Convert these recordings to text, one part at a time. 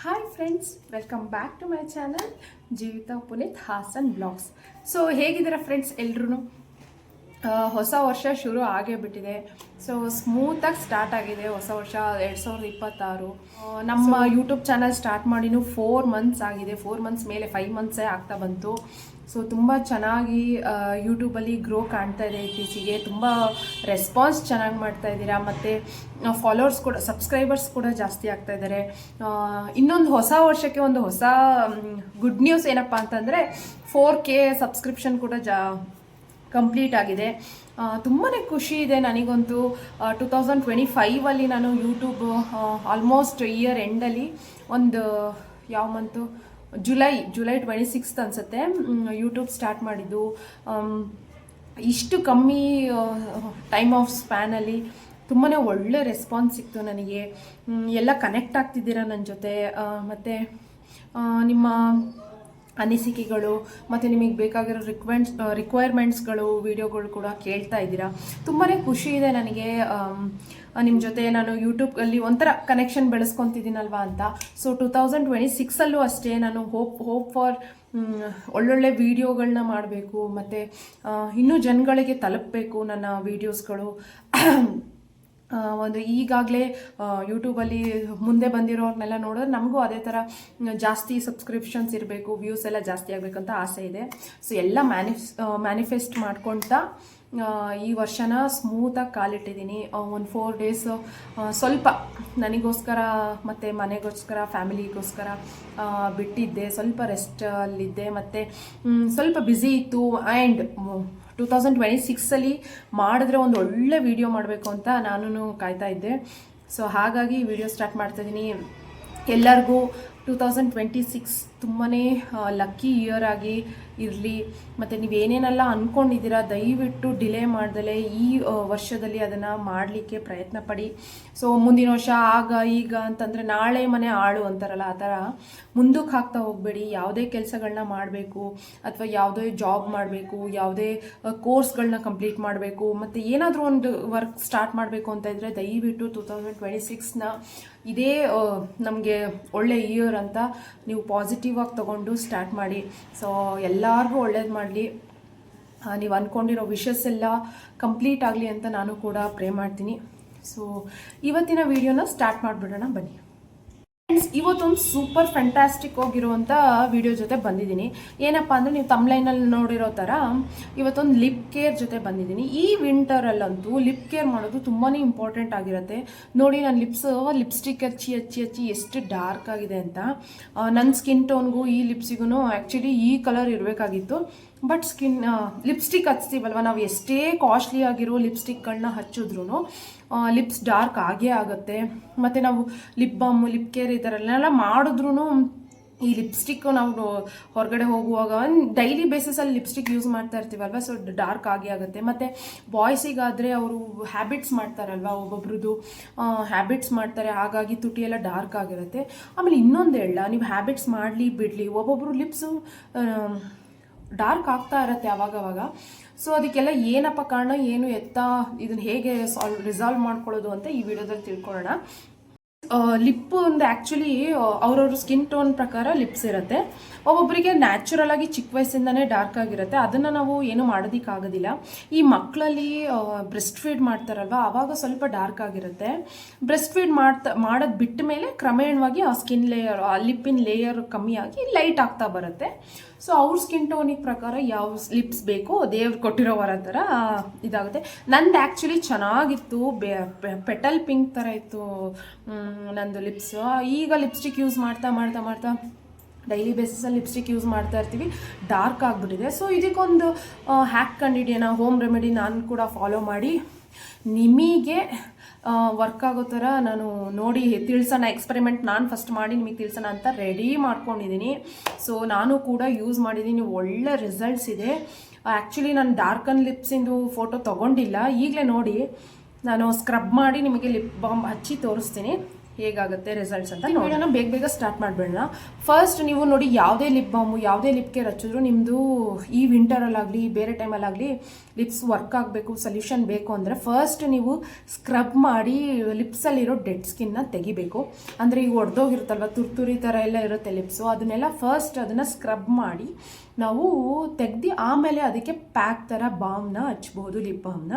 Hi friends, welcome back to my channel Jeevitha Puneeth Hassan blogs. So ಹೇಗಿದ್ದೀರಾ friends ಎಲ್ರೂ? ಹೊಸ ವರ್ಷ ಶುರು ಆಗೇ ಬಿಟ್ಟಿದೆ. ಸೊ ಸ್ಮೂತಾಗಿ ಸ್ಟಾರ್ಟ್ ಆಗಿದೆ ಹೊಸ ವರ್ಷ 2026. ನಮ್ಮ ಯೂಟ್ಯೂಬ್ ಚಾನಲ್ ಸ್ಟಾರ್ಟ್ ಮಾಡಿನೂ 4 ಮಂತ್ಸ್ ಆಗಿದೆ. 4 ಮಂತ್ಸ್ ಮೇಲೆ 5 ಮಂತ್ಸೇ ಆಗ್ತಾ ಬಂತು. ಸೊ ತುಂಬ ಚೆನ್ನಾಗಿ ಯೂಟ್ಯೂಬಲ್ಲಿ ಗ್ರೋ ಕಾಣ್ತಾ ಇದೆ. ಇತ್ತೀಚೆಗೆ ತುಂಬ ರೆಸ್ಪಾನ್ಸ್ ಚೆನ್ನಾಗಿ ಮಾಡ್ತಾ ಇದ್ದೀರಾ, ಮತ್ತು ಫಾಲೋವರ್ಸ್ ಕೂಡ, ಸಬ್ಸ್ಕ್ರೈಬರ್ಸ್ ಕೂಡ ಜಾಸ್ತಿ ಆಗ್ತಾ ಇದ್ದಾರೆ. ಇನ್ನೊಂದು ಹೊಸ ವರ್ಷಕ್ಕೆ ಒಂದು ಹೊಸ ಗುಡ್ ನ್ಯೂಸ್ ಏನಪ್ಪ ಅಂತಂದರೆ 4K ಸಬ್ಸ್ಕ್ರಿಪ್ಷನ್ ಕೂಡ ಕಂಪ್ಲೀಟ್ ಆಗಿದೆ. ತುಂಬಾ ಖುಷಿ ಇದೆ ನನಗಂತೂ. 2025 ನಾನು ಯೂಟ್ಯೂಬ್ ಆಲ್ಮೋಸ್ಟ್ ಇಯರ್ ಎಂಡಲ್ಲಿ ಒಂದು ಯಾವ ಮಂತು, ಜುಲೈ 26 ಅನಿಸುತ್ತೆ ಯೂಟ್ಯೂಬ್ ಸ್ಟಾರ್ಟ್ ಮಾಡಿದ್ದು. ಇಷ್ಟು ಕಮ್ಮಿ ಟೈಮ್ ಆಫ್ ಸ್ಪ್ಯಾನಲ್ಲಿ ತುಂಬಾ ಒಳ್ಳೆ ರೆಸ್ಪಾನ್ಸ್ ಸಿಕ್ತು ನನಗೆ. ಎಲ್ಲ ಕನೆಕ್ಟ್ ಆಗ್ತಿದ್ದೀರಾ ನನ್ನ ಜೊತೆ, ಮತ್ತು ನಿಮ್ಮ ಅನಿಸಿಕೆಗಳು ಮತ್ತು ನಿಮಗೆ ಬೇಕಾಗಿರೋ ರಿಕ್ವೈರ್ಮೆಂಟ್ಸ್ಗಳು ವಿಡಿಯೋಗಳು ಕೂಡ ಕೇಳ್ತಾ ಇದ್ದೀರಾ. ತುಂಬಾ ಖುಷಿ ಇದೆ ನನಗೆ. ನಿಮ್ಮ ಜೊತೆ ನಾನು ಯೂಟ್ಯೂಬಲ್ಲಿ ಒಂಥರ ಕನೆಕ್ಷನ್ ಬೆಳೆಸ್ಕೊತಿದ್ದೀನಲ್ವಾ ಅಂತ. ಸೊ 2026ಅಲ್ಲೂ ಅಷ್ಟೇ ನಾನು ಹೋಪ್ ಫಾರ್ ಒಳ್ಳೊಳ್ಳೆ ವೀಡಿಯೋಗಳನ್ನ ಮಾಡಬೇಕು, ಮತ್ತು ಇನ್ನೂ ಜನಗಳಿಗೆ ತಲುಪಬೇಕು ನನ್ನ ವೀಡಿಯೋಸ್ಗಳು. ಒಂದು ಈಗಾಗಲೇ ಯೂಟ್ಯೂಬಲ್ಲಿ ಮುಂದೆ ಬಂದಿರೋರ್ನೆಲ್ಲ ನೋಡಿದ್ರೆ ನಮಗೂ ಅದೇ ಥರ ಜಾಸ್ತಿ ಸಬ್ಸ್ಕ್ರಿಪ್ಷನ್ಸ್ ಇರಬೇಕು, ವ್ಯೂಸ್ ಎಲ್ಲ ಜಾಸ್ತಿ ಆಗಬೇಕಂತ ಆಸೆ ಇದೆ. ಸೊ ಎಲ್ಲ ಮ್ಯಾನಿಫೆಸ್ಟ್ ಮಾಡ್ಕೊಳ್ತಾ ಈ ವರ್ಷನ ಸ್ಮೂತಾಗಿ ಕಾಲಿಟ್ಟಿದ್ದೀನಿ. ಒಂದು 4 ಡೇಸ್ ಸ್ವಲ್ಪ ನನಗೋಸ್ಕರ ಮತ್ತು ಮನೆಗೋಸ್ಕರ, ಫ್ಯಾಮಿಲಿಗೋಸ್ಕರ ಬಿಟ್ಟಿದ್ದೆ. ಸ್ವಲ್ಪ ರೆಸ್ಟಲ್ಲಿದ್ದೆ, ಮತ್ತು ಸ್ವಲ್ಪ ಬ್ಯುಸಿ ಇತ್ತು. ಆ್ಯಂಡ್ 2026ಅಲ್ಲಿ ಮಾಡಿದ್ರೆ ಒಂದು ಒಳ್ಳೆ ವಿಡಿಯೋ ಮಾಡಬೇಕು ಅಂತ ನಾನು ಕಾಯ್ತಾ ಇದ್ದೆ. ಸೊ ಹಾಗಾಗಿ ವಿಡಿಯೋ ಸ್ಟಾರ್ಟ್ ಮಾಡ್ತಾಯಿದ್ದೀನಿ. ಎಲ್ಲರಿಗೂ 2026 ತುಂಬಾ ಲಕ್ಕಿ ಇಯರ್ ಆಗಿ ಇರಲಿ. ಮತ್ತು ನೀವೇನೇನೆಲ್ಲ ಅಂದ್ಕೊಂಡಿದ್ದೀರಾ ದಯವಿಟ್ಟು ಡಿಲೇ ಮಾಡ್ದಲೇ ಈ ವರ್ಷದಲ್ಲಿ ಅದನ್ನು ಮಾಡಲಿಕ್ಕೆ ಪ್ರಯತ್ನ ಪಡಿ. ಸೊ ಮುಂದಿನ ವರ್ಷ ಆಗ ಈಗ ಅಂತಂದರೆ ನಾಳೆ ಮನೆ ಆಳು ಅಂತಾರಲ್ಲ, ಆ ಥರ ಮುಂದಕ್ಕೆ ಹಾಕ್ತಾ ಹೋಗಬೇಡಿ. ಯಾವುದೇ ಕೆಲಸಗಳನ್ನ ಮಾಡಬೇಕು, ಅಥವಾ ಯಾವುದೇ ಜಾಬ್ ಮಾಡಬೇಕು, ಯಾವುದೇ ಕೋರ್ಸ್ಗಳನ್ನ ಕಂಪ್ಲೀಟ್ ಮಾಡಬೇಕು, ಮತ್ತು ಏನಾದರೂ ಒಂದು ವರ್ಕ್ ಸ್ಟಾರ್ಟ್ ಮಾಡಬೇಕು ಅಂತ ಇದ್ದರೆ ದಯವಿಟ್ಟು 2026ನ ಇದೇ ನಮಗೆ ಒಳ್ಳೆ ಇಯರ್ ಅಂತ ನೀವು ಪಾಸಿಟಿವ್ ಆಗಿ ತೊಗೊಂಡು ಸ್ಟಾರ್ಟ್ ಮಾಡಿ. ಸೊ ಎಲ್ಲರಿಗೂ ಒಳ್ಳೇದು ಮಾಡಲಿ, ನೀವು ಅಂದ್ಕೊಂಡಿರೋ ವಿಷಸ್ ಎಲ್ಲ ಕಂಪ್ಲೀಟ್ ಆಗಲಿ ಅಂತ ನಾನು ಕೂಡ ಪ್ರೇ ಮಾಡ್ತೀನಿ. ಸೊ ಇವತ್ತಿನ ವಿಡಿಯೋನ ಸ್ಟಾರ್ಟ್ ಮಾಡಿಬಿಡೋಣ ಬನ್ನಿ ಫ್ರೆಂಡ್ಸ್. ಇವತ್ತೊಂದು ಸೂಪರ್ ಫ್ಯಾಂಟಾಸ್ಟಿಕ್ ಹೋಗಿರುವಂಥ ವಿಡಿಯೋ ಜೊತೆ ಬಂದಿದ್ದೀನಿ. ಏನಪ್ಪ ಅಂದರೆ ನೀವು ತಮ್ಲೈನಲ್ಲಿ ನೋಡಿರೋ ಥರ ಇವತ್ತೊಂದು ಲಿಪ್ ಕೇರ್ ಜೊತೆ ಬಂದಿದ್ದೀನಿ. ಈ ವಿಂಟರಲ್ಲಂತೂ ಲಿಪ್ ಕೇರ್ ಮಾಡೋದು ತುಂಬಾ ಇಂಪಾರ್ಟೆಂಟ್ ಆಗಿರುತ್ತೆ. ನೋಡಿ ನನ್ನ ಲಿಪ್ಸ್ಟಿಕ್ ಹಚ್ಚಿ ಎಷ್ಟು ಡಾರ್ಕ್ ಆಗಿದೆ ಅಂತ. ನನ್ನ ಸ್ಕಿನ್ ಟೋನ್ಗೂ ಈ ಲಿಪ್ಸಿಗೂ ಆ್ಯಕ್ಚುಲಿ ಈ ಕಲರ್ ಇರಬೇಕಾಗಿತ್ತು. ಬಟ್ ಲಿಪ್ಸ್ಟಿಕ್ ಹಚ್ತೀವಲ್ವ ನಾವು, ಎಷ್ಟೇ ಕಾಸ್ಟ್ಲಿ ಆಗಿರೋ ಲಿಪ್ಸ್ಟಿಕ್ಗಳನ್ನ ಹಚ್ಚಿದ್ರೂ ಲಿಪ್ಸ್ ಡಾರ್ಕ್ ಆಗೇ ಆಗುತ್ತೆ. ಮತ್ತು ನಾವು ಲಿಪ್ ಬಾಮ್, ಲಿಪ್ ಕೇರ್ ಈ ಥರ ಎಲ್ಲ ಮಾಡಿದ್ರೂ ಈ ಲಿಪ್ಸ್ಟಿಕ್ಕು ನಾವು ಹೊರಗಡೆ ಹೋಗುವಾಗ ಡೈಲಿ ಬೇಸಿಸಲ್ಲಿ ಲಿಪ್ಸ್ಟಿಕ್ ಯೂಸ್ ಮಾಡ್ತಾ ಇರ್ತೀವಲ್ವ, ಸೊ ಡಾರ್ಕ್ ಆಗೇ ಆಗುತ್ತೆ. ಮತ್ತು ಬಾಯ್ಸಿಗಾದರೆ ಅವರು ಹ್ಯಾಬಿಟ್ಸ್ ಮಾಡ್ತಾರಲ್ವ, ಒಬ್ಬೊಬ್ರದ್ದು ಹ್ಯಾಬಿಟ್ಸ್ ಮಾಡ್ತಾರೆ, ಹಾಗಾಗಿ ತುಟಿಯೆಲ್ಲ ಡಾರ್ಕ್ ಆಗಿರುತ್ತೆ. ಆಮೇಲೆ ಇನ್ನೊಂದು ಹೇಳ, ನೀವು ಹ್ಯಾಬಿಟ್ಸ್ ಮಾಡಲಿ ಬಿಡಲಿ, ಒಬ್ಬೊಬ್ಬರು ಲಿಪ್ಸು ಡಾರ್ಕ್ ಆಗ್ತಾ ಇರುತ್ತೆ ಆವಾಗವಾಗ. ಸೊ ಅದಕ್ಕೆಲ್ಲ ಏನಪ್ಪ ಕಾರಣ, ಏನು ಇದನ್ನು ಹೇಗೆ ರಿಸಾಲ್ವ್ ಮಾಡ್ಕೊಳ್ಳೋದು ಅಂತ ಈ ವಿಡಿಯೋದಲ್ಲಿ ತಿಳ್ಕೊಳ್ಳೋಣ. ಲಿಪ್ಪು ಒಂದು ಆ್ಯಕ್ಚುಲಿ ಅವ್ರವ್ರ ಸ್ಕಿನ್ ಟೋನ್ ಪ್ರಕಾರ ಲಿಪ್ಸ್ ಇರುತ್ತೆ. ಒಬ್ಬೊಬ್ಬರಿಗೆ ನ್ಯಾಚುರಲ್ ಆಗಿ ಚಿಕ್ಕ ವಯಸ್ಸಿಂದನೇ ಡಾರ್ಕ್ ಆಗಿರುತ್ತೆ, ಅದನ್ನು ನಾವು ಏನು ಮಾಡೋದಕ್ಕಾಗೋದಿಲ್ಲ. ಈ ಮಕ್ಕಳಲ್ಲಿ ಬ್ರೆಸ್ಟ್ ಫೀಡ್ ಮಾಡ್ತಾರಲ್ವ, ಆವಾಗ ಸ್ವಲ್ಪ ಡಾರ್ಕ್ ಆಗಿರುತ್ತೆ. ಬ್ರೆಸ್ಟ್ ಫೀಡ್ ಮಾಡೋದು ಬಿಟ್ಟ ಮೇಲೆ ಕ್ರಮೇಣವಾಗಿ ಆ ಸ್ಕಿನ್ ಲೇಯರ್, ಆ ಲಿಪ್ಪಿನ ಲೇಯರ್ ಕಮ್ಮಿಯಾಗಿ ಲೈಟ್ ಆಗ್ತಾ ಬರುತ್ತೆ. ಸೊ ಅವ್ರ ಸ್ಕಿನ್ ಟೋನಿಗೆ ಪ್ರಕಾರ ಯಾವ ಲಿಪ್ಸ್ ಬೇಕೋ ದೇವ್ರು ಕೊಟ್ಟಿರೋ ವರ ಥರ ಇದಾಗುತ್ತೆ. ನಂದು ಆ್ಯಕ್ಚುಲಿ ಚೆನ್ನಾಗಿತ್ತು, ಪೆಟಲ್ ಪಿಂಕ್ ಥರ ಇತ್ತು ನಂದು ಲಿಪ್ಸ್. ಈಗ ಲಿಪ್ಸ್ಟಿಕ್ ಯೂಸ್ ಮಾಡ್ತಾ ಡೈಲಿ ಬೇಸಿಸಲ್ಲಿ ಲಿಪ್ಸ್ಟಿಕ್ ಯೂಸ್ ಮಾಡ್ತಾ ಇರ್ತೀವಿ, ಡಾರ್ಕ್ ಆಗಿಬಿಟ್ಟಿದೆ. ಸೊ ಇದಕ್ಕೊಂದು ಹ್ಯಾಕ್ ಕಂಡಿಡಿಯೋಣ, ಹೋಮ್ ರೆಮಿಡಿ ನಾನು ಕೂಡ ಫಾಲೋ ಮಾಡಿ ನಿಮಗೆ ವರ್ಕ್ ಆಗೋ ಥರ ನಾನು ನೋಡಿ ತಿಳಿಸೋಣ. ಎಕ್ಸ್ಪೆರಿಮೆಂಟ್ ನಾನು ಫಸ್ಟ್ ಮಾಡಿ ನಿಮಗೆ ತಿಳಿಸೋಣ ಅಂತ ರೆಡಿ ಮಾಡ್ಕೊಂಡಿದ್ದೀನಿ. ಸೊ ನಾನು ಕೂಡ ಯೂಸ್ ಮಾಡಿದ್ದೀನಿ, ಒಳ್ಳೆ ರಿಸಲ್ಟ್ಸ್ ಇದೆ. ಆ್ಯಕ್ಚುಲಿ ನಾನು ಡಾರ್ಕನ್ ಲಿಪ್ಸಿಂದು ಫೋಟೋ ತೊಗೊಂಡಿಲ್ಲ, ಈಗಲೇ ನೋಡಿ ನಾನು ಸ್ಕ್ರಬ್ ಮಾಡಿ ನಿಮಗೆ ಲಿಪ್ ಬಾಮ್ ಹಚ್ಚಿ ತೋರಿಸ್ತೀನಿ ಹೇಗಾಗುತ್ತೆ ರಿಸಲ್ಟ್ಸ್ ಅಂತ ನೋಡೋಣ. ಬೇಗ ಬೇಗ ಸ್ಟಾರ್ಟ್ ಮಾಡಬೇಡ. ಫಸ್ಟ್ ನೀವು ನೋಡಿ, ಯಾವುದೇ ಲಿಪ್ ಬಾಮು ಯಾವುದೇ ಲಿಪ್ ಕೇರ್ ಹಚ್ಚಿದ್ರು ನಿಮ್ಮದು ಈ ವಿಂಟರಲ್ಲಾಗಲಿ ಬೇರೆ ಟೈಮಲ್ಲಾಗಲಿ ಲಿಪ್ಸ್ ವರ್ಕ್ ಆಗಬೇಕು, ಸೊಲ್ಯೂಷನ್ ಬೇಕು ಅಂದರೆ ಫಸ್ಟ್ ನೀವು ಸ್ಕ್ರಬ್ ಮಾಡಿ ಲಿಪ್ಸಲ್ಲಿರೋ ಡೆಡ್ ಸ್ಕಿನ್ನ ತೆಗಿಬೇಕು. ಅಂದರೆ ಈಗ ಒಡೆದೋಗಿರುತ್ತಲ್ವ, ತುರ್ತುರಿ ಥರ ಎಲ್ಲ ಇರುತ್ತೆ ಲಿಪ್ಸು, ಅದನ್ನೆಲ್ಲ ಫಸ್ಟ್ ಅದನ್ನು ಸ್ಕ್ರಬ್ ಮಾಡಿ ನಾವು ತೆಗ್ದು ಆಮೇಲೆ ಅದಕ್ಕೆ ಪ್ಯಾಕ್ ಥರ ಬಾಮ್ನ ಹಚ್ಬೋದು, ಲಿಪ್ ಬಾಮ್ನ.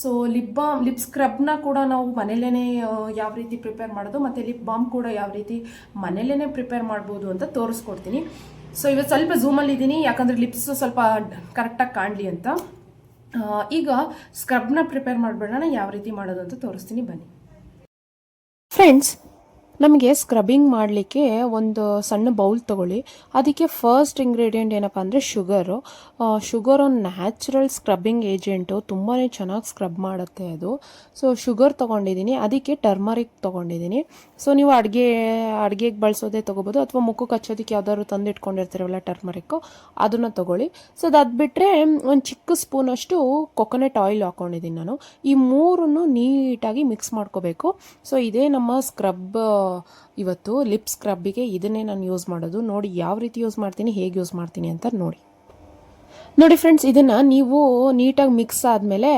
ಸೊ ಲಿಪ್ ಸ್ಕ್ರಬ್ನ ಕೂಡ ನಾವು ಮನೇಲೇ ಯಾವ ರೀತಿ ಪ್ರಿಪೇರ್ ಮಾಡೋದು ಮತ್ತು ಲಿಪ್ ಬಾಮ್ ಕೂಡ ಯಾವ ರೀತಿ ಮನೇಲೇ ಪ್ರಿಪೇರ್ ಮಾಡ್ಬೋದು ಅಂತ ತೋರಿಸ್ಕೊಡ್ತೀನಿ. ಸೊ ಇವತ್ತು ಸ್ವಲ್ಪ ಝೂಮಲ್ಲಿ ಇದ್ದೀನಿ, ಯಾಕಂದರೆ ಲಿಪ್ಸ್ ಸ್ವಲ್ಪ ಕರೆಕ್ಟಾಗಿ ಕಾಣಲಿ ಅಂತ. ಈಗ ಸ್ಕ್ರಬ್ನ ಪ್ರಿಪೇರ್ ಮಾಡಿಬಿಡೋಣ, ಯಾವ ರೀತಿ ಮಾಡೋದು ಅಂತ ತೋರಿಸ್ತೀನಿ ಬನ್ನಿ ಫ್ರೆಂಡ್ಸ್. ನಮಗೆ ಸ್ಕ್ರಬ್ಬಿಂಗ್ ಮಾಡಲಿಕ್ಕೆ ಒಂದು ಸಣ್ಣ ಬೌಲ್ ತೊಗೊಳ್ಳಿ. ಅದಕ್ಕೆ ಫಸ್ಟ್ ಇಂಗ್ರೀಡಿಯೆಂಟ್ ಏನಪ್ಪ ಅಂದರೆ ಶುಗರ್ ಒಂದು ನ್ಯಾಚುರಲ್ ಸ್ಕ್ರಬ್ಬಿಂಗ್ ಏಜೆಂಟು, ತುಂಬಾ ಚೆನ್ನಾಗಿ ಸ್ಕ್ರಬ್ ಮಾಡುತ್ತೆ ಅದು. ಸೊ ಶುಗರ್ ತೊಗೊಂಡಿದ್ದೀನಿ, ಅದಕ್ಕೆ ಟರ್ಮರಿಕ್ ತೊಗೊಂಡಿದ್ದೀನಿ. ಸೊ ನೀವು ಅಡುಗೆಗೆ ಬಳಸೋದೇ ತೊಗೋಬೋದು, ಅಥವಾ ಮುಖಕ್ಕೆ ಹಚ್ಚೋದಕ್ಕೆ ಯಾವ್ದಾದ್ರು ತಂದು ಇಟ್ಕೊಂಡಿರ್ತೀರಲ್ಲ ಟರ್ಮರಿಕ್ಕು, ಅದನ್ನು ತೊಗೊಳ್ಳಿ. ಸೊ ಅದು ಬಿಟ್ಟರೆ ಒಂದು ಚಿಕ್ಕ ಸ್ಪೂನಷ್ಟು ಕೊಕೊನಟ್ ಆಯಿಲ್ ಹಾಕ್ಕೊಂಡಿದ್ದೀನಿ ನಾನು. ಈ ಮೂರನ್ನು ನೀಟಾಗಿ ಮಿಕ್ಸ್ ಮಾಡ್ಕೋಬೇಕು. ಸೊ ಇದೇ ನಮ್ಮ ಸ್ಕ್ರಬ್. ಇವತ್ತು ಲಿಪ್ ಸ್ಕ್ರಬ್ಬಿಗೆ ಇದನ್ನೇ ನಾನು ಯೂಸ್ ಮಾಡೋದು. ನೋಡಿ ಯಾವ ರೀತಿ ಯೂಸ್ ಮಾಡ್ತೀನಿ, ಹೇಗೆ ಯೂಸ್ ಮಾಡ್ತೀನಿ ಅಂತ ನೋಡಿ ಫ್ರೆಂಡ್ಸ್. ಇದನ್ನು ನೀವು ನೀಟಾಗಿ ಮಿಕ್ಸ್ ಆದಮೇಲೆ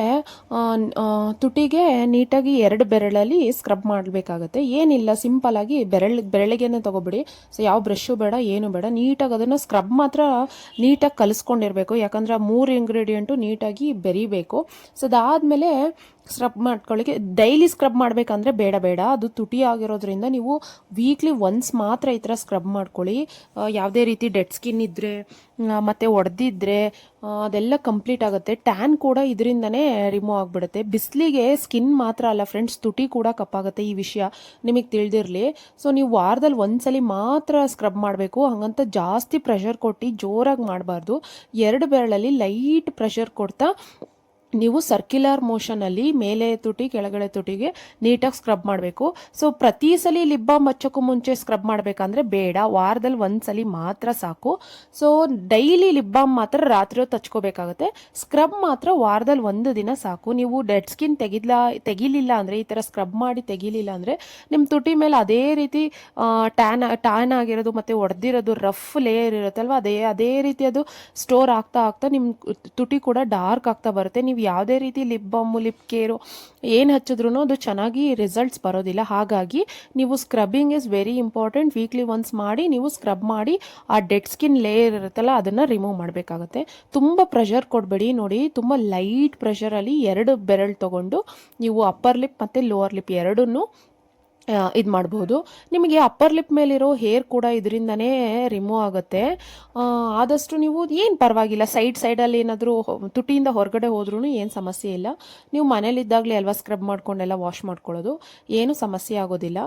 ತುಟಿಗೆ ನೀಟಾಗಿ 2 ಬೆರಳಲ್ಲಿ ಸ್ಕ್ರಬ್ ಮಾಡಬೇಕಾಗತ್ತೆ. ಏನಿಲ್ಲ, ಸಿಂಪಲ್ಲಾಗಿ ಬೆರಳಿಗೆನೆ ತೊಗೊಬಿಡಿ. ಸೊ ಯಾವ ಬ್ರಷು ಬೇಡ, ಏನು ಬೇಡ, ನೀಟಾಗಿ ಅದನ್ನು ಸ್ಕ್ರಬ್ ಮಾತ್ರ ನೀಟಾಗಿ ಕಲಿಸ್ಕೊಂಡಿರಬೇಕು, ಯಾಕಂದರೆ 3 ಇಂಗ್ರೀಡಿಯೆಂಟು ನೀಟಾಗಿ ಬೆರಿಬೇಕು. ಸೊ ಅದಾದಮೇಲೆ ಸ್ಕ್ರಬ್ ಮಾಡ್ಕೊಳ್ಳಿಕ್ಕೆ ಡೈಲಿ ಸ್ಕ್ರಬ್ ಮಾಡಬೇಕಂದ್ರೆ ಬೇಡ, ಅದು ತುಟಿ ಆಗಿರೋದ್ರಿಂದ ನೀವು ವೀಕ್ಲಿ ಒನ್ಸ್ ಮಾತ್ರ ಈ ಥರ ಸ್ಕ್ರಬ್ ಮಾಡ್ಕೊಳ್ಳಿ. ಯಾವುದೇ ರೀತಿ ಡೆಡ್ ಸ್ಕಿನ್ ಇದ್ದರೆ ಮತ್ತು ಒಡೆದಿದ್ರೆ ಅದೆಲ್ಲ ಕಂಪ್ಲೀಟ್ ಆಗುತ್ತೆ. ಟ್ಯಾನ್ ಕೂಡ ಇದರಿಂದನೇ ರಿಮೂವ್ ಆಗಿಬಿಡುತ್ತೆ. ಬಿಸಿಲಿಗೆ ಸ್ಕಿನ್ ಮಾತ್ರ ಅಲ್ಲ ಫ್ರೆಂಡ್ಸ್, ತುಟಿ ಕೂಡ ಕಪ್ಪಾಗುತ್ತೆ. ಈ ವಿಷಯ ನಿಮಗೆ ತಿಳಿದಿರಲಿ. ಸೊ ನೀವು ವಾರದಲ್ಲಿ ಒಂದ್ಸಲಿ ಮಾತ್ರ ಸ್ಕ್ರಬ್ ಮಾಡಬೇಕು. ಹಾಗಂತ ಜಾಸ್ತಿ ಪ್ರೆಷರ್ ಕೊಟ್ಟು ಜೋರಾಗಿ ಮಾಡಬಾರ್ದು. 2 ಬೆರಳಲ್ಲಿ ಲೈಟ್ ಪ್ರೆಷರ್ ಕೊಡ್ತಾ ನೀವು ಸರ್ಕ್ಯುಲರ್ ಮೋಷನಲ್ಲಿ ಮೇಲೆ ತುಟಿ ಕೆಳಗಡೆ ತುಟಿಗೆ ನೀಟಾಗಿ ಸ್ಕ್ರಬ್ ಮಾಡಬೇಕು. ಸೊ ಪ್ರತಿ ಸಲ ಲಿಪ್ ಬಾಮ್ ಹಚ್ಚೋಕ್ಕೂ ಮುಂಚೆ ಸ್ಕ್ರಬ್ ಮಾಡಬೇಕಂದ್ರೆ ಬೇಡ, ವಾರದಲ್ಲಿ ಒಂದ್ಸಲಿ ಮಾತ್ರ ಸಾಕು. ಸೊ ಡೈಲಿ ಲಿಪ್ ಬಾಮ್ ಮಾತ್ರ ರಾತ್ರಿ ಹೊತ್ತು ಹಚ್ಕೋಬೇಕಾಗುತ್ತೆ. ಸ್ಕ್ರಬ್ ಮಾತ್ರ ವಾರದಲ್ಲಿ 1 ದಿನ ಸಾಕು. ನೀವು ಡೆಡ್ ಸ್ಕಿನ್ ತೆಗಿಲಿಲ್ಲ ಅಂದರೆ, ಈ ಥರ ಸ್ಕ್ರಬ್ ಮಾಡಿ ತೆಗಿಲಿಲ್ಲ ಅಂದರೆ ನಿಮ್ಮ ತುಟಿ ಮೇಲೆ ಅದೇ ರೀತಿ ಟ್ಯಾನ್ ಆಗಿರೋದು ಮತ್ತು ಒಡೆದಿರೋದು ರಫ್ ಲೇಯರ್ ಇರುತ್ತಲ್ವ, ಅದೇ ರೀತಿ ಅದು ಸ್ಟೋರ್ ಆಗ್ತಾ ನಿಮ್ಮ ತುಟಿ ಕೂಡ ಡಾರ್ಕ್ ಆಗ್ತಾ ಬರುತ್ತೆ. ನೀವು ಯಾವುದೇ ರೀತಿ ಲಿಪ್ ಬಾಮು ಲಿಪ್ ಕೇರು ಏನು ಹಚ್ಚಿದ್ರೂ ಅದು ಚೆನ್ನಾಗಿ ರಿಸಲ್ಟ್ಸ್ ಬರೋದಿಲ್ಲ. ಹಾಗಾಗಿ ನೀವು scrubbing is very important. Weekly once ಮಾಡಿ ನೀವು ಸ್ಕ್ರಬ್ ಮಾಡಿ ಆ ಡೆಡ್ ಸ್ಕಿನ್ ಲೇಯರ್ ಇರುತ್ತಲ್ಲ ಅದನ್ನು ರಿಮೂವ್ ಮಾಡಬೇಕಾಗತ್ತೆ. ತುಂಬ ಪ್ರೆಷರ್ ಕೊಡಬೇಡಿ. ನೋಡಿ, ತುಂಬ ಲೈಟ್ ಪ್ರೆಷರಲ್ಲಿ 2 ಬೆರಳು ತೊಗೊಂಡು ನೀವು ಅಪ್ಪರ್ ಲಿಪ್ ಮತ್ತು ಲೋವರ್ ಲಿಪ್ ಎರಡನ್ನೂ ಇದು ಮಾಡ್ಬೋದು. ನಿಮಗೆ ಅಪ್ಪರ್ ಲಿಪ್ ಮೇಲಿರೋ ಹೇರ್ ಕೂಡ ಇದರಿಂದನೇ ರಿಮೂವ್ ಆಗುತ್ತೆ. ಆದಷ್ಟು ನೀವು ಏನು ಪರವಾಗಿಲ್ಲ, ಸೈಡಲ್ಲಿ ಏನಾದರೂ ತುಟಿಯಿಂದ ಹೊರಗಡೆ ಹೋದ್ರೂ ಏನು ಸಮಸ್ಯೆ ಇಲ್ಲ. ನೀವು ಮನೇಲಿದ್ದಾಗಲೇ ಅಲ್ವಾ ಸ್ಕ್ರಬ್ ಮಾಡ್ಕೊಂಡೆಲ್ಲ ವಾಶ್ ಮಾಡ್ಕೊಳ್ಳೋದು, ಏನು ಸಮಸ್ಯೆ ಆಗೋದಿಲ್ಲ.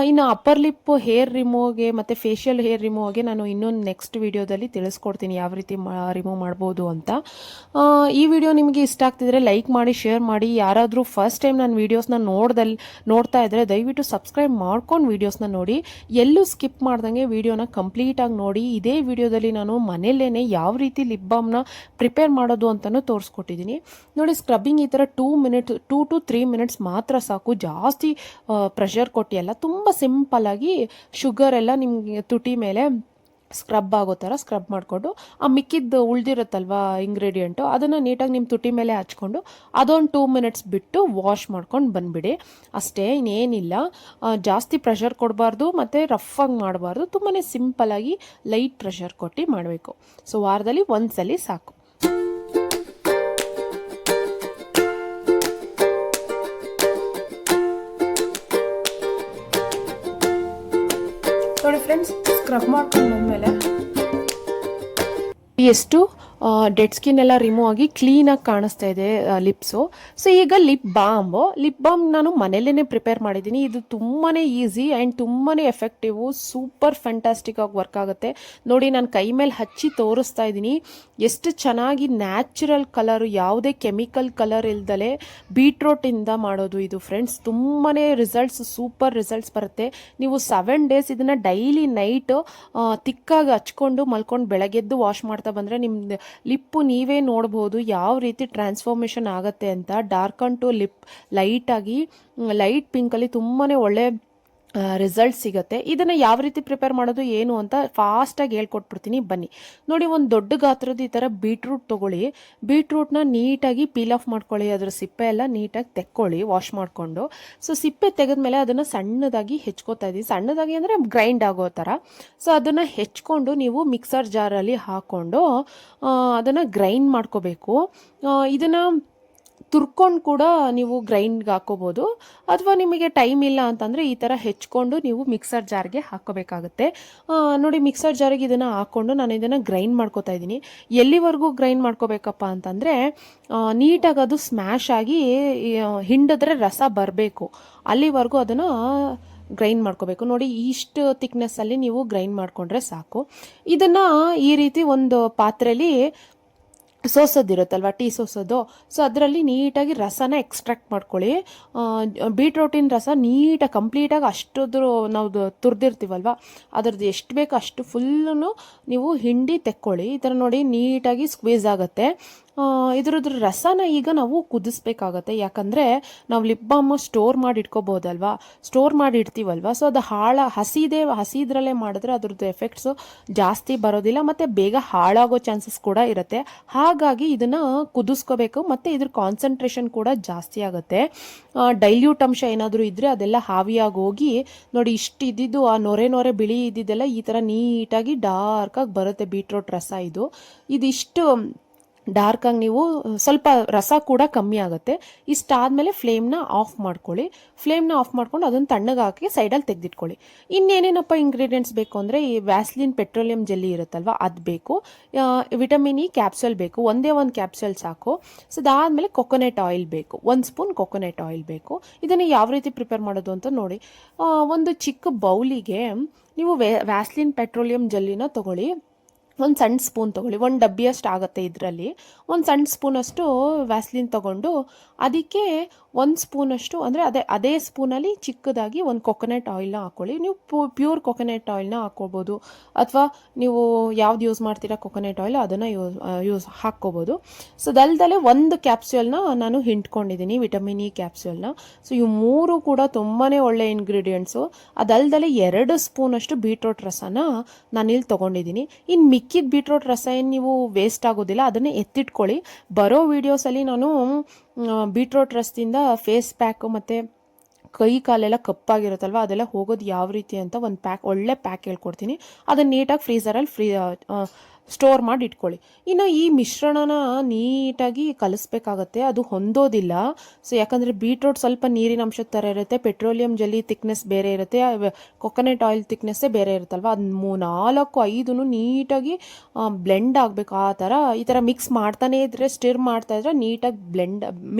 ಇನ್ನು ಅಪ್ಪರ್ ಲಿಪ್ ಹೇರ್ ರಿಮೂವ್ಗೆ ಮತ್ತು ಫೇಶಿಯಲ್ ಹೇರ್ ರಿಮೂವ್ಗೆ ನಾನು ಇನ್ನೊಂದು ನೆಕ್ಸ್ಟ್ ವಿಡಿಯೋದಲ್ಲಿ ತಿಳಿಸ್ಕೊಡ್ತೀನಿ ಯಾವ ರೀತಿ ರಿಮೂವ್ ಮಾಡ್ಬೋದು ಅಂತ. ಈ ವಿಡಿಯೋ ನಿಮಗೆ ಇಷ್ಟ ಆಗ್ತಿದ್ರೆ ಲೈಕ್ ಮಾಡಿ, ಶೇರ್ ಮಾಡಿ. ಯಾರಾದರೂ ಫಸ್ಟ್ ಟೈಮ್ ನಾನು ವೀಡಿಯೋಸ್ನ ನೋಡ್ತಾ ಇದ್ದರೆ ದಯವಿಟ್ಟು ಸಬ್ಸ್ಕ್ರೈಬ್ ಮಾಡ್ಕೊಂಡು ವೀಡಿಯೋಸ್ನ ನೋಡಿ. ಎಲ್ಲೂ ಸ್ಕಿಪ್ ಮಾಡ್ದಂಗೆ ವೀಡಿಯೋನ ಕಂಪ್ಲೀಟಾಗಿ ನೋಡಿ. ಇದೇ ವಿಡಿಯೋದಲ್ಲಿ ನಾನು ಮನೆಯಲ್ಲೇ ಯಾವ ರೀತಿ ಲಿಪ್ ಬಾಮ್ನ ಪ್ರಿಪೇರ್ ಮಾಡೋದು ಅಂತಲೂ ತೋರಿಸ್ಕೊಟ್ಟಿದ್ದೀನಿ. ನೋಡಿ, ಸ್ಕ್ರಬ್ಬಿಂಗ್ ಈ ಥರ 2 to 3 ಮಿನಿಟ್ಸ್ ಮಾತ್ರ ಸಾಕು. ಜಾಸ್ತಿ ಪ್ರೆಷರ್ ಕೊಟ್ಟಿಯಲ್ಲ, ತುಂಬ ಸಿಂಪಲ್ಲಾಗಿ ಶುಗರ್ ಎಲ್ಲ ನಿಮಗೆ ತುಟಿ ಮೇಲೆ ಸ್ಕ್ರಬ್ ಆಗೋ ಥರ ಸ್ಕ್ರಬ್ ಮಾಡಿಕೊಂಡು ಆ ಮಿಕ್ಕಿದ್ದು ಉಳಿದಿರುತ್ತಲ್ವ ಇಂಗ್ರೀಡಿಯೆಂಟು ಅದನ್ನು ನೀಟಾಗಿ ನಿಮ್ಮ ತುಟಿ ಮೇಲೆ ಹಚ್ಕೊಂಡು ಅದೊಂದು 2 ಮಿನಿಟ್ಸ್ ಬಿಟ್ಟು ವಾಶ್ ಮಾಡ್ಕೊಂಡು ಬಂದುಬಿಡಿ. ಅಷ್ಟೇ, ಇನ್ನೇನಿಲ್ಲ. ಜಾಸ್ತಿ ಪ್ರೆಷರ್ ಕೊಡಬಾರ್ದು ಮತ್ತು ರಫಾಗಿ ಮಾಡಬಾರ್ದು. ತುಂಬಾ ಸಿಂಪಲ್ಲಾಗಿ ಲೈಟ್ ಪ್ರೆಷರ್ ಕೊಟ್ಟು ಮಾಡಬೇಕು. ಸೊ ವಾರದಲ್ಲಿ ಒಂದ್ಸಲಿ ಸಾಕು. ನೋಡಿ ಫ್ರೆಂಡ್ಸ್, ಸ್ಕ್ರಬ್ ಮಾಡ್ಕೊಂಡು ಬಂದಮೇಲೆ ಎಷ್ಟು ಡೆಡ್ ಸ್ಕಿನ್ ಎಲ್ಲ ರಿಮೂವ್ ಆಗಿ ಕ್ಲೀನಾಗಿ ಕಾಣಿಸ್ತಾ ಇದೆ ಲಿಪ್ಸು. ಸೊ ಈಗ ಲಿಪ್ ಬಾಮ್ ನಾನು ಮನೇಲೇ ಪ್ರಿಪೇರ್ ಮಾಡಿದ್ದೀನಿ. ಇದು ತುಂಬಾ ಈಸಿ ಆ್ಯಂಡ್ ತುಂಬಾ ಎಫೆಕ್ಟಿವು, ಸೂಪರ್ ಫ್ಯಾಂಟಾಸ್ಟಿಕ್ ಆಗಿ ವರ್ಕ್ ಆಗುತ್ತೆ. ನೋಡಿ, ನಾನು ಕೈ ಮೇಲೆ ಹಚ್ಚಿ ತೋರಿಸ್ತಾ ಇದ್ದೀನಿ ಎಷ್ಟು ಚೆನ್ನಾಗಿ ನ್ಯಾಚುರಲ್ ಕಲರು, ಯಾವುದೇ ಕೆಮಿಕಲ್ ಕಲರ್ ಇಲ್ದಲೆ ಬೀಟ್ರೋಟಿಂದ ಮಾಡೋದು ಇದು ಫ್ರೆಂಡ್ಸ್. ತುಂಬಾ ಸೂಪರ್ ರಿಸಲ್ಟ್ಸ್ ಬರುತ್ತೆ. ನೀವು 7 ಡೇಸ್ ಇದನ್ನು ಡೈಲಿ ನೈಟು ತಿಕ್ಕಾಗಿ ಹಚ್ಕೊಂಡು ಮಲ್ಕೊಂಡು ಬೆಳಗ್ಗೆದ್ದು ವಾಶ್ ಮಾಡ್ತಾ ಬಂದರೆ ನಿಮ್ದು ಲಿಪ್ಪು ನೀವೇ ನೋಡ್ಬೋದು ಯಾವ ರೀತಿ ಟ್ರಾನ್ಸ್ಫಾರ್ಮೇಷನ್ ಆಗುತ್ತೆ ಅಂತ. ಡಾರ್ಕ್ ಟು ಲಿಪ್ ಲೈಟ್ ಪಿಂಕಲ್ಲಿ ತುಂಬಾ ಒಳ್ಳೆ ರಿಸಲ್ಟ್ ಸಿಗುತ್ತೆ. ಇದನ್ನು ಯಾವ ರೀತಿ ಪ್ರಿಪೇರ್ ಮಾಡೋದು ಏನು ಅಂತ ಫಾಸ್ಟಾಗಿ ಹೇಳ್ಕೊಟ್ಬಿಡ್ತೀನಿ ಬನ್ನಿ. ನೋಡಿ, ಒಂದು ದೊಡ್ಡ ಗಾತ್ರದ ಈ ಥರ ಬೀಟ್ರೂಟ್ ತೊಗೊಳ್ಳಿ. ಬೀಟ್ರೂಟ್ನ ನೀಟಾಗಿ ಪೀಲ್ ಆಫ್ ಮಾಡ್ಕೊಳ್ಳಿ, ಅದರ ಸಿಪ್ಪೆ ಎಲ್ಲ ನೀಟಾಗಿ ತೆಕ್ಕೊಳ್ಳಿ ವಾಶ್ ಮಾಡಿಕೊಂಡು. ಸೊ ಸಿಪ್ಪೆ ತೆಗೆದ್ಮೇಲೆ ಅದನ್ನು ಸಣ್ಣದಾಗಿ ಹೆಚ್ಕೋತಾ ಇದ್ದೀವಿ, ಸಣ್ಣದಾಗಿ ಅಂದರೆ ಗ್ರೈಂಡ್ ಆಗೋ ಥರ. ಸೊ ಅದನ್ನು ಹೆಚ್ಕೊಂಡು ನೀವು ಮಿಕ್ಸರ್ ಜಾರಲ್ಲಿ ಹಾಕ್ಕೊಂಡು ಅದನ್ನು ಗ್ರೈಂಡ್ ಮಾಡ್ಕೋಬೇಕು. ಇದನ್ನು ತುರ್ಕೊಂಡು ಕೂಡ ನೀವು ಗ್ರೈಂಡ್ಗೆ ಹಾಕೋಬೋದು, ಅಥವಾ ನಿಮಗೆ ಟೈಮ್ ಇಲ್ಲ ಅಂತಂದರೆ ಈ ಥರ ಹೆಚ್ಕೊಂಡು ನೀವು ಮಿಕ್ಸರ್ ಜಾರ್ಗೆ ಹಾಕೋಬೇಕಾಗುತ್ತೆ. ನೋಡಿ, ಮಿಕ್ಸರ್ ಜಾರಿಗೆ ಇದನ್ನು ಹಾಕ್ಕೊಂಡು ನಾನು ಇದನ್ನು ಗ್ರೈಂಡ್ ಮಾಡ್ಕೋತಾ ಇದ್ದೀನಿ. ಎಲ್ಲಿವರೆಗೂ ಗ್ರೈಂಡ್ ಮಾಡ್ಕೋಬೇಕಪ್ಪ ಅಂತಂದರೆ ನೀಟಾಗಿ ಅದು ಸ್ಮ್ಯಾಶ್ ಆಗಿ ಹಿಂಡಿದ್ರೆ ರಸ ಬರಬೇಕು, ಅಲ್ಲಿವರೆಗೂ ಅದನ್ನು ಗ್ರೈಂಡ್ ಮಾಡ್ಕೋಬೇಕು. ನೋಡಿ, ಇಷ್ಟು ಥಿಕ್ನೆಸ್ಸಲ್ಲಿ ನೀವು ಗ್ರೈಂಡ್ ಮಾಡಿಕೊಂಡ್ರೆ ಸಾಕು. ಇದನ್ನು ಈ ರೀತಿ ಒಂದು ಪಾತ್ರೆಯಲ್ಲಿ ಸೋಸೋದಿರುತ್ತಲ್ವ, ಟೀ ಸೋಸೋದು, ಸೊ ಅದರಲ್ಲಿ ನೀಟಾಗಿ ರಸನ ಎಕ್ಸ್ಟ್ರಾಕ್ಟ್ ಮಾಡ್ಕೊಳ್ಳಿ. ಬೀಟ್ರೂಟಿನ ರಸ ನೀಟಾಗಿ ಕಂಪ್ಲೀಟಾಗಿ ಅಷ್ಟುದ್ರು ನಾವು ತುರಿದಿರ್ತೀವಲ್ವ, ಅದ್ರದ್ದು ಎಷ್ಟು ಬೇಕು ಅಷ್ಟು ಫುಲ್ಲೂ ನೀವು ಹಿಂಡಿ ತೆಕ್ಕೊಳ್ಳಿ. ಈ ಥರ ನೋಡಿ ನೀಟಾಗಿ ಸ್ಕ್ವೀಸ್ ಆಗುತ್ತೆ. ಇದ್ರದ್ರ ರಸನ ಈಗ ನಾವು ಕುದಿಸ್ಬೇಕಾಗತ್ತೆ, ಯಾಕಂದರೆ ನಾವು ಲಿಪ್ ಬಾಮ್ ಸ್ಟೋರ್ ಮಾಡಿ ಇಟ್ಕೋಬೋದಲ್ವಾ, ಸ್ಟೋರ್ ಮಾಡಿ ಇಡ್ತೀವಲ್ವ. ಸೊ ಅದು ಹಸಿದ್ರಲ್ಲೇ ಮಾಡಿದ್ರೆ ಅದ್ರದ್ದು ಎಫೆಕ್ಟ್ಸು ಜಾಸ್ತಿ ಬರೋದಿಲ್ಲ, ಮತ್ತು ಬೇಗ ಹಾಳಾಗೋ ಚಾನ್ಸಸ್ ಕೂಡ ಇರುತ್ತೆ. ಹಾಗಾಗಿ ಇದನ್ನು ಕುದಿಸ್ಕೋಬೇಕು, ಮತ್ತು ಇದ್ರ ಕಾನ್ಸಂಟ್ರೇಷನ್ ಕೂಡ ಜಾಸ್ತಿ ಆಗುತ್ತೆ. ಡೈಲ್ಯೂಟ್ ಅಂಶ ಏನಾದರೂ ಇದ್ದರೆ ಅದೆಲ್ಲ ಹಾವಿಯಾಗಿ ಹೋಗಿ ನೋಡಿ ಇಷ್ಟು ಇದ್ದಿದ್ದು ಆ ನೊರೆ ಬಿಳಿ ಇದ್ದಿದ್ದೆಲ್ಲ ಈ ಥರ ನೀಟಾಗಿ ಡಾರ್ಕಾಗಿ ಬರುತ್ತೆ ಬೀಟ್ರೂಟ್ ರಸ. ಇದಿಷ್ಟು ಡಾರ್ಕಾಗಿ ನೀವು ಸ್ವಲ್ಪ ರಸ ಕೂಡ ಕಮ್ಮಿ ಆಗುತ್ತೆ. ಇಷ್ಟಾದಮೇಲೆ ಫ್ಲೇಮ್ನ ಆಫ್ ಮಾಡ್ಕೊಳ್ಳಿ. ಫ್ಲೇಮ್ನ ಆಫ್ ಮಾಡ್ಕೊಂಡು ಅದನ್ನು ತಣ್ಣಗೆ ಹಾಕಿ ಸೈಡಲ್ಲಿ ತೆಗೆದಿಟ್ಕೊಳ್ಳಿ. ಇನ್ನೇನೇನಪ್ಪ ಇಂಗ್ರೀಡಿಯೆಂಟ್ಸ್ ಬೇಕು ಅಂದರೆ ಈ ವ್ಯಾಸ್ಲಿನ್ ಪೆಟ್ರೋಲಿಯಂ ಜೆಲ್ಲಿ ಇರುತ್ತಲ್ವ ಅದು ಬೇಕು, ವಿಟಮಿನ್ ಇ ಕ್ಯಾಪ್ಸೂಲ್ ಬೇಕು, ಒಂದೇ ಒಂದು ಕ್ಯಾಪ್ಸೂಲ್ ಸಾಕು. ಸೊ ಅದಾದಮೇಲೆ ಕೊಕೊನೆಟ್ ಆಯಿಲ್ ಬೇಕು, 1 ಸ್ಪೂನ್ ಕೊಕೊನೆಟ್ ಆಯಿಲ್ ಬೇಕು. ಇದನ್ನು ಯಾವ ರೀತಿ ಪ್ರಿಪೇರ್ ಮಾಡೋದು ಅಂತ ನೋಡಿ. ಒಂದು ಚಿಕ್ಕ ಬೌಲಿಗೆ ನೀವು ವ್ಯಾಸ್ಲಿನ್ ಪೆಟ್ರೋಲಿಯಂ ಜೆಲ್ಲಿನ ತೊಗೊಳ್ಳಿ. ಒಂದು ಸಣ್ಣ ಸ್ಪೂನ್ ತೊಗೊಳ್ಳಿ, 1 ಡಬ್ಬಿಯಷ್ಟು ಆಗುತ್ತೆ ಇದರಲ್ಲಿ. ಒಂದು ಸಣ್ಣ ಸ್ಪೂನಷ್ಟು ವ್ಯಾಸ್ಲಿನ್ ತೊಗೊಂಡು ಅದಕ್ಕೆ 1 ಸ್ಪೂನಷ್ಟು ಅಂದರೆ ಅದೇ ಸ್ಪೂನಲ್ಲಿ ಚಿಕ್ಕದಾಗಿ ಒಂದು ಕೊಕೊನೆಟ್ ಆಯಿಲ್ನ ಹಾಕ್ಕೊಳ್ಳಿ. ನೀವು ಪ್ಯೂರ್ ಕೊಕೊನೆಟ್ ಆಯಿಲ್ನ ಹಾಕ್ಕೊಳ್ಬೋದು, ಅಥವಾ ನೀವು ಯಾವ್ದು ಯೂಸ್ ಮಾಡ್ತೀರಾ ಕೊಕೊನೆಟ್ ಆಯಿಲ್ ಅದನ್ನು ಹಾಕ್ಕೋಬೋದು. ಸೊ ಅದಲ್ದಲೆ 1 ಕ್ಯಾಪ್ಸ್ಯೂಲ್ನ ನಾನು ಹಿಂಡ್ಕೊಂಡಿದ್ದೀನಿ, ವಿಟಮಿನ್ ಇ ಕ್ಯಾಪ್ಸ್ಯೂಲ್ನ. ಸೊ ಇವು 3 ಕೂಡ ತುಂಬಾ ಒಳ್ಳೆ ಇಂಗ್ರೀಡಿಯೆಂಟ್ಸು. ಅದಲ್ದಲೆ 2 ಸ್ಪೂನಷ್ಟು ಬೀಟ್ರೂಟ್ ರಸನ ನಾನಿಲ್ಲಿ ತೊಗೊಂಡಿದ್ದೀನಿ. ಇನ್ನು ಮಿಕ್ಕಿದ ಬೀಟ್ರೂಟ್ ರಸ ಏನು ನೀವು ವೇಸ್ಟ್ ಆಗೋದಿಲ್ಲ, ಅದನ್ನೇ ಎತ್ತಿಟ್ಕೊಳ್ಳಿ. ಬರೋ ವೀಡಿಯೋಸಲ್ಲಿ ನಾನು ಬೀಟ್ರೂಟ್ ರಸದಿಂದ ಫೇಸ್ ಪ್ಯಾಕು ಮತ್ತು ಕೈ ಕಾಲೆಲ್ಲ ಕಪ್ಪಾಗಿರುತ್ತಲ್ವ ಅದೆಲ್ಲ ಹೋಗೋದು ಯಾವ ರೀತಿ ಅಂತ ಒಂದು ಒಳ್ಳೆ ಪ್ಯಾಕ್ ಹೇಳ್ಕೊಡ್ತೀನಿ. ಅದನ್ನು ನೀಟಾಗಿ ಫ್ರೀಸರಲ್ಲಿ ಸ್ಟೋರ್ ಮಾಡಿ ಇಟ್ಕೊಳ್ಳಿ. ಇನ್ನು ಈ ಮಿಶ್ರಣನ ನೀಟಾಗಿ ಕಲಿಸ್ಬೇಕಾಗತ್ತೆ, ಅದು ಹೊಂದೋದಿಲ್ಲ. ಸೊ ಯಾಕಂದರೆ ಬೀಟ್ರೂಟ್ ಸ್ವಲ್ಪ ನೀರಿನ ಅಂಶದ ಥರ ಇರುತ್ತೆ, ಪೆಟ್ರೋಲಿಯಂ ಜೆಲ್ಲಿ ಥಿಕ್ನೆಸ್ ಬೇರೆ ಇರುತ್ತೆ, ಕೊಕೊನೆಟ್ ಆಯಿಲ್ ಥಿಕ್ನೆಸ್ಸೇ ಬೇರೆ ಇರುತ್ತಲ್ವ, ಅದು 4-5 ನೀಟಾಗಿ ಬ್ಲೆಂಡ್ ಆಗಬೇಕು. ಈ ಥರ ಮಿಕ್ಸ್ ಮಾಡ್ತಾನೇ ಇದ್ದರೆ, ಸ್ಟಿರ್ ಮಾಡ್ತಾಯಿದ್ರೆ ನೀಟಾಗಿ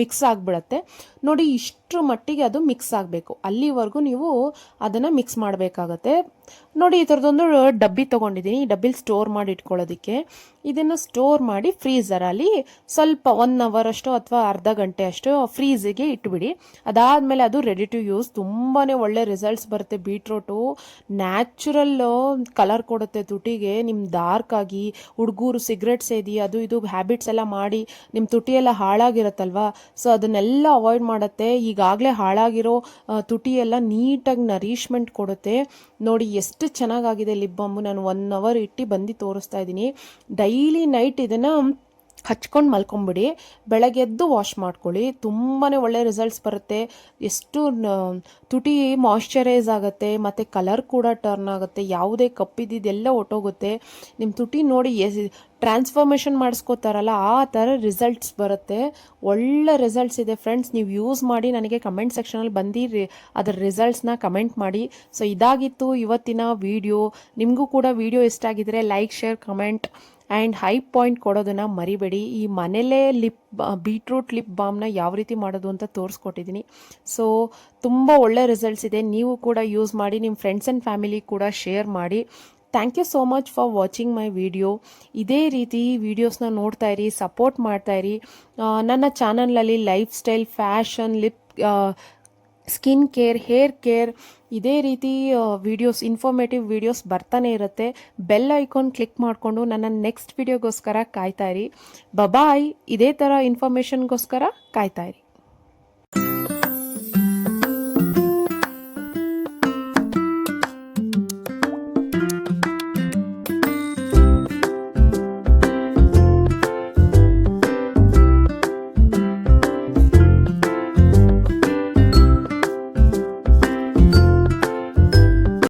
ಮಿಕ್ಸ್ ಆಗಿಬಿಡತ್ತೆ. ನೋಡಿ, ಇಷ್ಟರ ಮಟ್ಟಿಗೆ ಅದು ಮಿಕ್ಸ್ ಆಗಬೇಕು, ಅಲ್ಲಿವರೆಗೂ ನೀವು ಅದನ್ನು ಮಿಕ್ಸ್ ಮಾಡಬೇಕಾಗತ್ತೆ. ನೋಡಿ, ಈ ಥರದೊಂದು ಡಬ್ಬಿ ತೊಗೊಂಡಿದ್ದೀನಿ, ಈ ಡಬ್ಬಿಲಿ ಸ್ಟೋರ್ ಮಾಡಿ ಇಟ್ಕೊಳ್ಳೋದಕ್ಕೆ. ಇದನ್ನು ಸ್ಟೋರ್ ಮಾಡಿ ಫ್ರೀಝರಲ್ಲಿ ಸ್ವಲ್ಪ 1 ಅವರ್ ಅಷ್ಟು ಅಥವಾ ಅರ್ಧ ಗಂಟೆ ಅಷ್ಟು ಫ್ರೀಝಿಗೆ ಇಟ್ಬಿಡಿ. ಅದಾದಮೇಲೆ ಅದು ರೆಡಿ ಟು ಯೂಸ್. ತುಂಬಾ ಒಳ್ಳೆ ರಿಸಲ್ಟ್ಸ್ ಬರುತ್ತೆ. ಬೀಟ್ರೂಟು ನ್ಯಾಚುರಲ್ ಕಲರ್ ಕೊಡುತ್ತೆ ತುಟಿಗೆ. ನಿಮ್ಮ ಡಾರ್ಕ್ ಆಗಿ ಹುಡುಗರು ಸಿಗರೆಟ್ ಸೇದಿ ಅದು ಇದು ಹ್ಯಾಬಿಟ್ಸ್ ಎಲ್ಲ ಮಾಡಿ ನಿಮ್ಮ ತುಟಿಯೆಲ್ಲ ಹಾಳಾಗಿರುತ್ತಲ್ವ, ಸೊ ಅದನ್ನೆಲ್ಲ ಅವಾಯ್ಡ್ ಮಾಡುತ್ತೆ. ಈಗಾಗಲೇ ಹಾಳಾಗಿರೋ ತುಟಿಯೆಲ್ಲ ನೀಟಾಗಿ ನರಿಶ್ಮೆಂಟ್ ಕೊಡುತ್ತೆ. ನೋಡಿ ಎಷ್ಟು ಚೆನ್ನಾಗಾಗಿದೆ ಲಿಪ್ ಬಾಂಬು. ನಾನು 1 ಅವರ್ ಇಟ್ಟು ಬಂದು ತೋರಿಸ್ತಾ ಇದ್ದೀನಿ. ಡೈಲಿ ನೈಟ್ ಇದನ್ನು ಹಚ್ಕೊಂಡು ಮಲ್ಕೊಂಬಿಡಿ, ಬೆಳಗ್ಗೆ ಎದ್ದು ವಾಶ್ ಮಾಡ್ಕೊಳ್ಳಿ. ತುಂಬಾ ಒಳ್ಳೆ ರಿಸಲ್ಟ್ಸ್ ಬರುತ್ತೆ. ಎಷ್ಟು ತುಟಿ ಮಾಯ್ಶ್ಚರೈಸ್ ಆಗುತ್ತೆ, ಮತ್ತು ಕಲರ್ ಕೂಡ ಟರ್ನ್ ಆಗುತ್ತೆ, ಯಾವುದೇ ಕಪ್ಪಿದ್ದೆಲ್ಲ ಹೊಟ್ಟೋಗುತ್ತೆ. ನಿಮ್ಮ ತುಟಿ ನೋಡಿ ಟ್ರಾನ್ಸ್ಫಾರ್ಮೇಷನ್ ಮಾಡಿಸ್ಕೋತಾರಲ್ಲ ಆ ಥರ ರಿಸಲ್ಟ್ಸ್ ಬರುತ್ತೆ. ಒಳ್ಳೆ ರಿಸಲ್ಟ್ಸ್ ಇದೆ ಫ್ರೆಂಡ್ಸ್, ನೀವು ಯೂಸ್ ಮಾಡಿ ನನಗೆ ಕಮೆಂಟ್ ಸೆಕ್ಷನಲ್ಲಿ ಬಂದು ಅದರ ರಿಸಲ್ಟ್ಸ್ನ ಕಮೆಂಟ್ ಮಾಡಿ. ಸೊ ಇದಾಗಿತ್ತು ಇವತ್ತಿನ ವಿಡಿಯೋ. ನಿಮಗೂ ಕೂಡ ವಿಡಿಯೋ ಇಷ್ಟ ಆಗಿದ್ರೆ like, share, comment and high point ಕೊಡೋದನ್ನು ಮರಿಬೇಡಿ. ಈ ಮನೇಲೇ ಬೀಟ್ರೂಟ್ ಲಿಪ್ ಬಾಮ್ನ ಯಾವ ರೀತಿ ಮಾಡೋದು ಅಂತ ತೋರಿಸ್ಕೊಟ್ಟಿದ್ದೀನಿ. ಸೊ ತುಂಬ ಒಳ್ಳೆ ರಿಸಲ್ಟ್ಸ್ ಇದೆ. ನೀವು ಕೂಡ ಯೂಸ್ ಮಾಡಿ, ನಿಮ್ಮ ಫ್ರೆಂಡ್ಸ್ ಆ್ಯಂಡ್ ಫ್ಯಾಮಿಲಿ ಕೂಡ ಶೇರ್ ಮಾಡಿ. Thank you so much for watching my video. ಇದೇ ರೀತಿ ವೀಡಿಯೋಸ್ನ ನೋಡ್ತಾಯಿರಿ, ಸಪೋರ್ಟ್ ಮಾಡ್ತಾಯಿರಿ. ನನ್ನ ಚಾನಲಲ್ಲಿ life style, fashion, skin care, hair care, ಇದೇ ರೀತಿ ವಿಡಿಯೋಸ್, ಇನ್ಫಾರ್ಮೇಟಿವ್ ವಿಡಿಯೋಸ್ ಬರ್ತಾನೆ ಇರುತ್ತೆ. ಬೆಲ್ ಐಕಾನ್ ಕ್ಲಿಕ್ ಮಾಡಿಕೊಂಡು ನನ್ನ ನೆಕ್ಸ್ಟ್ ವಿಡಿಯೋಗೋಸ್ಕರ ಕಾಯ್ತಾಯಿರಿ. ಬಾಯ್. ಇದೇ ಥರ ಇನ್ಫಾರ್ಮೇಷನ್ಗೋಸ್ಕರ ಕಾಯ್ತಾಯಿರಿ.